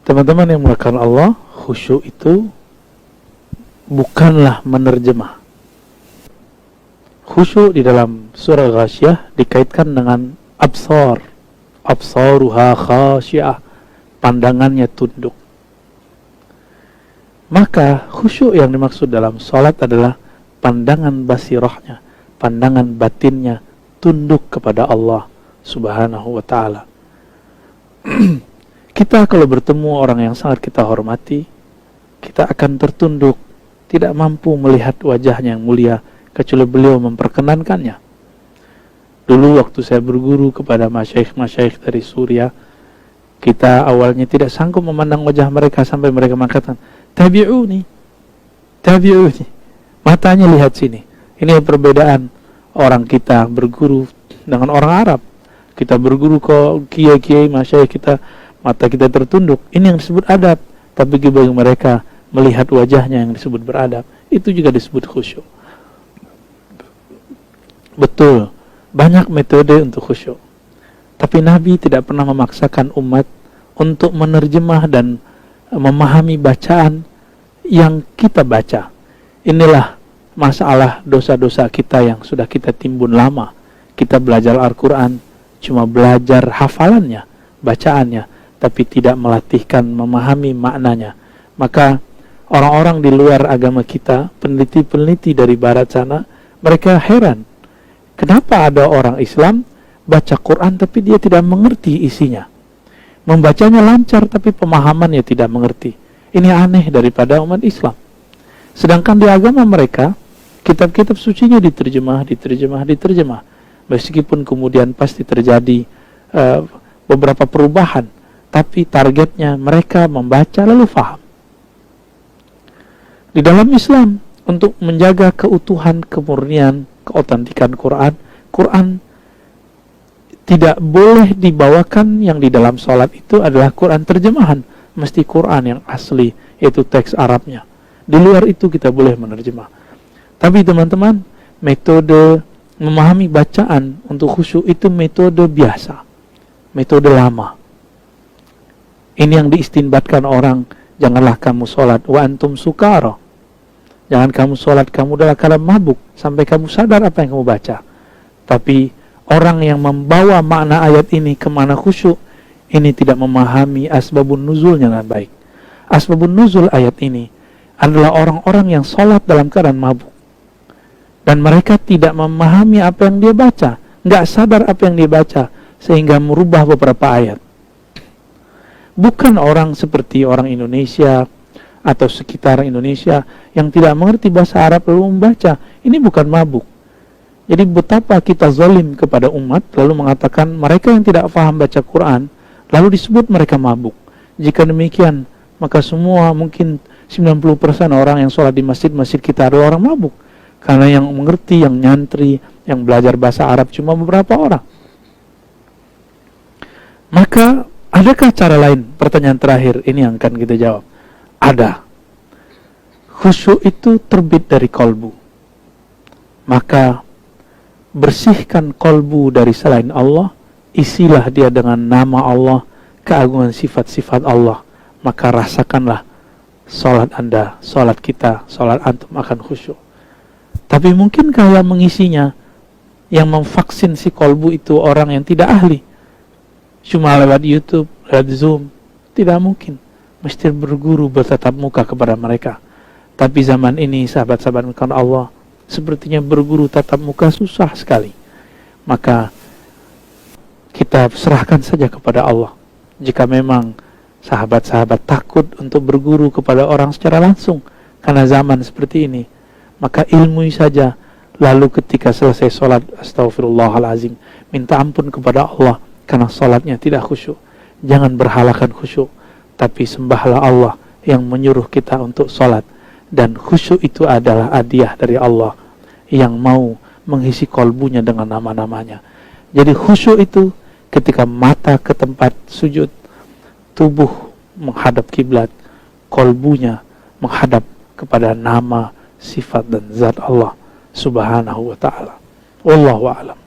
Teman-teman yang melakukan Allah, khusyuk itu bukanlah menerjemah. Khusyuk di dalam surah Ghasyiyah dikaitkan dengan absar. Absaruha khasyiah, pandangannya tunduk. Maka khusyuk yang dimaksud dalam salat adalah pandangan basirahnya, pandangan batinnya tunduk kepada Allah Subhanahu wa ta'ala. Kita kalau bertemu orang yang sangat kita hormati, kita akan tertunduk, tidak mampu melihat wajahnya yang mulia kecuali beliau memperkenankannya. Dulu waktu saya berguru kepada masyaikh-masyaikh dari Suriah, kita awalnya tidak sanggup memandang wajah mereka sampai mereka mengatakan, tabi'uni, tabi'uni, matanya lihat sini. Ini perbedaan orang kita berguru dengan orang Arab. Kita berguru ke kiai-kiai, masyaikh kita, mata kita tertunduk. Ini yang disebut adab. Tapi bagi mereka melihat wajahnya yang disebut beradab, itu juga disebut khusyuk. Betul, banyak metode untuk khusyuk. Tapi Nabi tidak pernah memaksakan umat untuk menerjemah dan memahami bacaan yang kita baca. Inilah masalah dosa-dosa kita yang sudah kita timbun lama. Kita belajar Al-Quran, cuma belajar hafalannya, bacaannya, tapi tidak melatihkan memahami maknanya. Maka orang-orang di luar agama kita, peneliti-peneliti dari barat sana, mereka heran. Kenapa ada orang Islam baca Quran tapi dia tidak mengerti isinya? Membacanya lancar tapi pemahamannya tidak mengerti. Ini aneh daripada umat Islam. Sedangkan di agama mereka, kitab-kitab sucinya diterjemah. Meskipun kemudian pasti terjadi beberapa perubahan, tapi targetnya mereka membaca lalu faham. Di dalam Islam, untuk menjaga keutuhan, kemurnian, keotentikan Quran tidak boleh dibawakan yang di dalam sholat itu adalah Quran terjemahan. Mesti Quran yang asli, yaitu teks Arabnya. Di luar itu kita boleh menerjemah. Tapi teman-teman, metode memahami bacaan untuk khusyuk itu metode biasa, metode lama. Ini yang diistinbatkan orang, janganlah kamu sholat wa antum sukara. Jangan kamu sholat, kamu dalam keadaan mabuk sampai kamu sadar apa yang kamu baca. Tapi orang yang membawa makna ayat ini ke mana khusyuk, ini tidak memahami asbabun nuzulnya dengan baik. Asbabun nuzul ayat ini adalah orang-orang yang sholat dalam keadaan mabuk. Dan mereka tidak memahami apa yang dia baca, nggak sadar apa yang dia baca, sehingga merubah beberapa ayat. Bukan orang seperti orang Indonesia atau sekitar Indonesia yang tidak mengerti bahasa Arab lalu membaca. Ini bukan mabuk. Jadi betapa kita zalim kepada umat lalu mengatakan mereka yang tidak paham baca Quran lalu disebut mereka mabuk. Jika demikian, maka semua mungkin 90% orang yang sholat di masjid-masjid kita adalah orang mabuk. Karena yang mengerti, yang nyantri, yang belajar bahasa Arab cuma beberapa orang. Maka adakah cara lain? Pertanyaan terakhir ini yang akan kita jawab. Ada. Khusyuk itu terbit dari kolbu. Maka bersihkan kolbu dari selain Allah, isilah dia dengan nama Allah, keagungan sifat-sifat Allah. Maka rasakanlah salat Anda, salat kita, salat antum akan khusyuk. Tapi mungkinkah yang mengisinya, yang memvaksin si kolbu itu orang yang tidak ahli? Cuma lewat YouTube, lewat Zoom? Tidak mungkin. Mesti berguru, bertatap muka kepada mereka. Tapi zaman ini, sahabat-sahabat Allah, sepertinya berguru tatap muka susah sekali. Maka kita serahkan saja kepada Allah. Jika memang sahabat-sahabat takut untuk berguru kepada orang secara langsung karena zaman seperti ini, maka ilmui saja. Lalu ketika selesai sholat, astagfirullahalazim, minta ampun kepada Allah karena sholatnya tidak khusyuk. Jangan berhalakan khusyuk, tapi sembahlah Allah yang menyuruh kita untuk sholat. Dan khusyuk itu adalah hadiah dari Allah yang mau mengisi kolbunya dengan nama-namanya. Jadi khusyuk itu ketika mata ke tempat sujud, tubuh menghadap kiblat, kolbunya menghadap kepada nama, sifat dan zat Allah Subhanahu wa ta'ala. Wallahu a'lam.